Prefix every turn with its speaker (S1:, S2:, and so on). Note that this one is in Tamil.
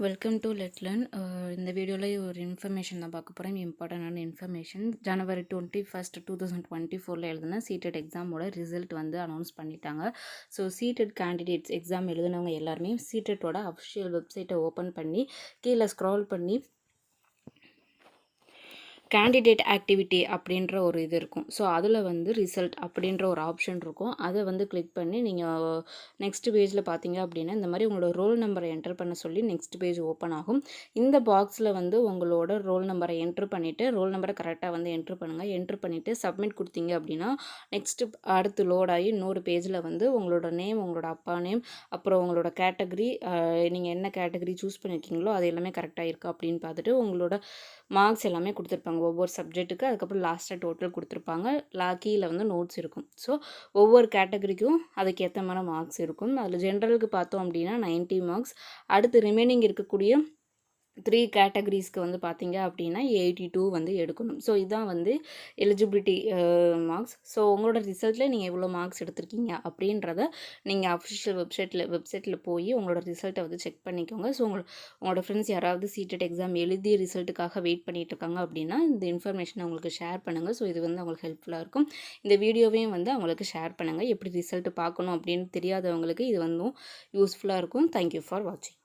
S1: Welcome to லெட்லன். இந்த வீடியோவில் ஒரு இன்ஃபர்மேஷன் தான் பார்க்க போகிறேன். இம்பார்ட்டண்டான இன்ஃபர்மேஷன். ஜனவரி 21 2024 எழுதுன சீடெட் எக்ஸாமோட ரிசல்ட் வந்து அனௌன்ஸ் பண்ணிட்டாங்க. ஸோ சீடெட் கேண்டிடேட்ஸ் எக்ஸாம் எழுதுனவங்க எல்லாருமே சீடெட்டோட அஃபிஷியல் வெப்சைட்டை ஓப்பன் பண்ணி கீழே ஸ்க்ரால் பண்ணி கேண்டிடேட் ஆக்டிவிட்டி அப்படின்ற ஒரு இது இருக்கும். ஸோ அதில் வந்து ரிசல்ட் அப்படின்ற ஒரு ஆப்ஷன் இருக்கும். அதை வந்து கிளிக் பண்ணி நீங்கள் நெக்ஸ்ட் பேஜில் பார்த்தீங்க அப்படின்னா இந்த மாதிரி உங்களோட ரோல் நம்பரை என்டர் பண்ண சொல்லி நெக்ஸ்ட் பேஜ் ஓப்பன் ஆகும். இந்த பாக்ஸில் வந்து உங்களோட ரோல் நம்பரை என்ட்ரு பண்ணிவிட்டு ரோல் நம்பரை கரெக்டாக வந்து என்ட்ரு பண்ணுங்கள். என்ட்ரு பண்ணிவிட்டு சப்மிட் கொடுத்தீங்க அப்படின்னா நெக்ஸ்ட்டு அடுத்து லோட் ஆகி இன்னொரு பேஜில் வந்து உங்களோட நேம், உங்களோட அப்பா நேம், அப்புறம் உங்களோட கேட்டகரி, நீங்கள் என்ன கேட்டகரி சூஸ் பண்ணியிருக்கீங்களோ அது எல்லாமே கரெக்டாக இருக்குது அப்படின்னு பார்த்துட்டு உங்களோட மார்க்ஸ் எல்லாமே கொடுத்துருப்பாங்க ஒவ்வொரு சப்ஜெக்ட்டுக்கு. அதுக்கப்புறம் லாஸ்ட்டாக டோட்டல் கொடுத்துருப்பாங்க. கீழே வந்து நோட்ஸ் இருக்கும். ஸோ ஒவ்வொரு கேட்டகரிக்கும் அதுக்கேற்ற மாதிரி மார்க்ஸ் இருக்கும். அதில் ஜென்ரலுக்கு பார்த்தோம் அப்படின்னா 90 மார்க்ஸ். அடுத்து ரிமைனிங் இருக்கக்கூடிய 3 கேட்டகரிஸ்க்கு வந்து பார்த்தீங்க அப்படின்னா 82 வந்து எடுக்கணும். ஸோ இதான் வந்து எலிஜிபிலிட்டி மார்க்ஸ். ஸோ உங்களோட ரிசல்ட்டில் நீங்கள் எவ்வளோ மார்க்ஸ் எடுத்திருக்கீங்க அப்படின்றத நீங்கள் அஃபிஷியல் வெப்சைட்டில் போய் உங்களோட ரிசல்ட்டை வந்து செக் பண்ணிக்கோங்க. ஸோ உங்களோட ஃப்ரெண்ட்ஸ் யாராவது சீடெட் எக்ஸாம் எழுதி ரிசல்ட்டுக்காக வெயிட் பண்ணிட்டு இருக்காங்க அப்படின்னா இந்த இன்ஃபர்மேஷனை அவங்களுக்கு ஷேர் பண்ணுங்கள். ஸோ இது வந்து அவங்களுக்கு ஹெல்ப்ஃபுல்லாக இருக்கும். இந்த வீடியோவையும் வந்து அவங்களுக்கு ஷேர் பண்ணுங்கள். எப்படி ரிசல்ட்டு பார்க்கணும் அப்படின்னு தெரியாதவங்களுக்கு இது வந்து யூஸ்ஃபுல்லாக இருக்கும். தேங்க்யூ ஃபார் வாட்சிங்.